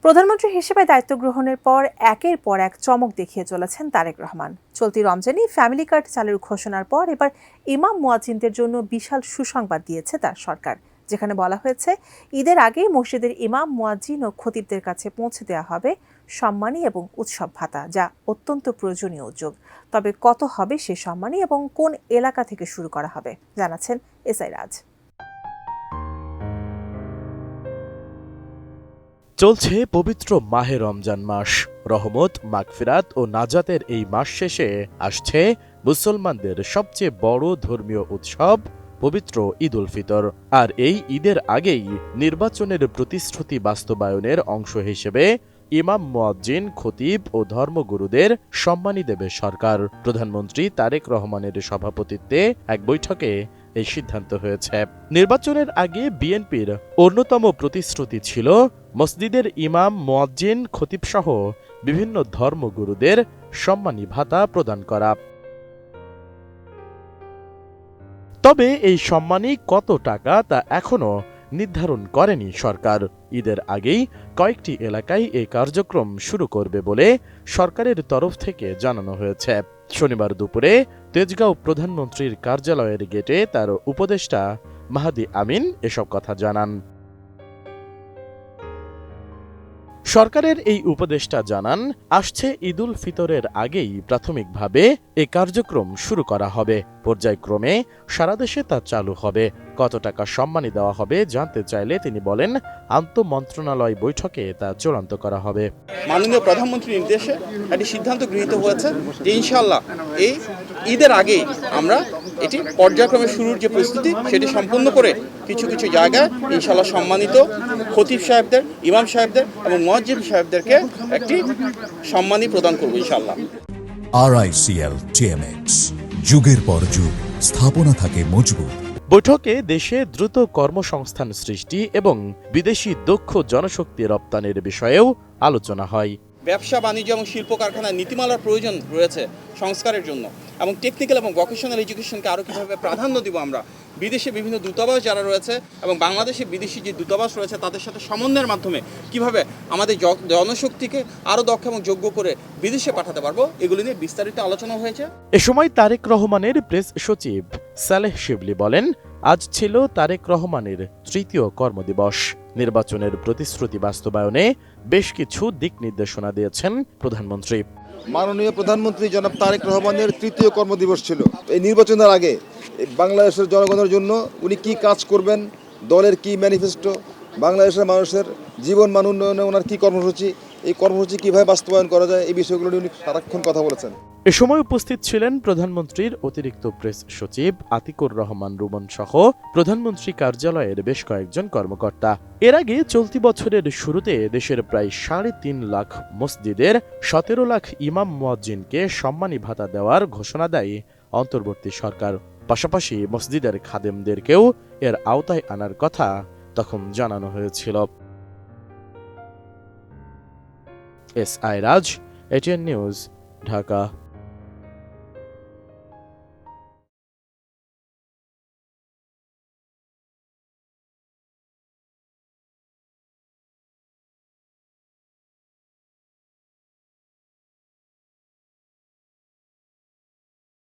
প্রধানমন্ত্রী হিসেবে দায়িত্ব গ্রহণের পর একের পর এক চমক দেখিয়ে চলেছেন তারেক রহমান। চলতি রমজানে ফ্যামিলি কার্ড চালুর ঘোষণার পর এবার ইমাম মুয়াজ্জিনদের জন্য বিশাল সুসংবাদ দিয়েছে তার সরকার, যেখানে বলা হয়েছে ঈদের আগেই মসজিদের ইমাম মুয়াজ্জিন ও খতিবদের কাছে পৌঁছে দেওয়া হবে সম্মানী এবং উৎসব ভাতা, যা অত্যন্ত প্রয়োজনীয় উদ্যোগ। তবে কত হবে সে সম্মানী এবং কোন এলাকা থেকে শুরু করা হবে জানাচ্ছেন এসআই রাজ। চলছে পবিত্র মাহে রমজান মাস। রহমত, মাগফিরাত ও নাজাতের এই মাস শেষে আসছে মুসলমানদের সবচেয়ে বড় ধর্মীয় উৎসব পবিত্র ঈদ উল ফিতর। আর এই ঈদের আগেই নির্বাচনের প্রতিশ্রুতি বাস্তবায়নের অংশ হিসেবে ইমাম মুয়াজ্জিন, খতিব ও ধর্মগুরুদের সম্মানী দেবে সরকার। প্রধানমন্ত্রী তারেক রহমানের সভাপতিত্বে এক বৈঠকে এই সিদ্ধান্ত হয়েছে। নির্বাচনের আগে বিএনপির অন্যতম প্রতিশ্রুতি ছিল মসজিদের ইমাম, মুয়াজ্জিন, খতিব সহ বিভিন্ন ধর্মগুরুদের সম্মানী ভাতা প্রদান করা। তবে এই সম্মানী কত টাকা তা এখনো নির্ধারণ করেনি সরকার। ঈদের আগেই কয়েকটি এলাকায় এই কার্যক্রম শুরু করবে বলে সরকারের তরফ থেকে জানানো হয়েছে। শনিবার দুপুরে তেজগাঁও প্রধানমন্ত্রীর কার্যালয়ের গেটে তার উপদেষ্টা মাহাদি আমিন এসব কথা জানান। সরকারের এই উপদেষ্টা জানান, আসছে ঈদ উল ফিতরের আগেই প্রাথমিকভাবে এ কার্যক্রম শুরু করা হবে। পর্যায়ক্রমে সারা দেশে তা চালু হবে। কত টাকা সম্মানী দেওয়া হবে জানতে চাইলে তিনি বলেন, আন্তঃমন্ত্রণালয় বৈঠকে তা চূড়ান্ত করা হবে। মাননীয় প্রধানমন্ত্রীর নির্দেশে একটি সিদ্ধান্ত গৃহীত হয়েছে যে ইনশাআল্লাহ এই ঈদের আগেই আমরা এটি পর্যায়ক্রমে শুরুর যে প্রস্তুতি সেটি সম্পূর্ণ করে কিছু কিছু জায়গায় ইনশাআল্লাহ সম্মানিত খতিব সাহেবদের, ইমাম সাহেবদের এবং মুয়াজ্জিন সাহেবদেরকে একটি সম্মানী প্রদান করব ইনশাআল্লাহ। RICL TMX, যুগের পর যুগ স্থাপনা থাকে মজবুত। বৈঠকে দেশে দ্রুত কর্মসংস্থান সৃষ্টি এবং বিদেশি দক্ষ জনশক্তি রপ্তানির বিষয়েও আলোচনা হয়। ব্যবসা, বাণিজ্য এবং শিল্প কারখানার নীতিমালার প্রয়োজন রয়েছে সংস্কারের জন্য, এবং টেকনিক্যাল এবং ভোকেশনাল এডুকেশনকে আরও কীভাবে প্রাধান্য দিব আমরা। বিদেশে বিভিন্ন দূতাবাস যারা রয়েছে এবং বাংলাদেশে বিদেশি যে দূতাবাস রয়েছে তাদের সাথে সমন্বয়ের মাধ্যমে কিভাবে আমাদের জনশক্তিকে আরও দক্ষ এবং যোগ্য করে বিদেশে পাঠাতে পারবো, এগুলি নিয়ে বিস্তারিত আলোচনা হয়েছে। এ সময় তারেক রহমানের প্রেস সচিব সালেহ শিবলি বলেন, আজ ছিল তারেক রহমানের তৃতীয় কর্মদিবস। নির্বাচনের প্রতিশ্রুতি বাস্তবায়নে বেশ কিছু দিক নির্দেশনা দিয়েছেন প্রধানমন্ত্রী। মাননীয় প্রধানমন্ত্রী জনাব তারেক রহমানের তৃতীয় কর্মদিবস ছিল। এই নির্বাচনের আগে বাংলাদেশের জনগণের জন্য উনি কি কাজ করবেন, দলের কি ম্যানিফেস্টো, বাংলাদেশের মানুষের জীবন মান উন্নয়নে ওনার কি কর্মসূচি, এই কর্মসূচি কিভাবে বাস্তবায়ন করা যায়, এই বিষয়গুলো নিয়ে উনি সারাক্ষণ কথা বলেছেন। এ সময় উপস্থিত ছিলেন প্রধানমন্ত্রীর অতিরিক্ত প্রেস সচিব আতিকুর রহমান রুমন সহ প্রধানমন্ত্রী কার্যালয়ের বেশ কয়েকজন কর্মকর্তা। এর আগে চলতি বছরের শুরুতে দেশের প্রায় 3.5 লাখ মসজিদের 17 লাখ ইমাম মুয়াজ্জিনকে সম্মানী ভাতা দেওয়ার ঘোষণা দেয় অন্তর্বর্তী সরকার। পাশাপাশি মসজিদের খাদেমদেরকেও এর আওতায় আনার কথা তখন জানানো হয়েছিল। এসআই রাজ, এটিএন নিউজ, ঢাকা।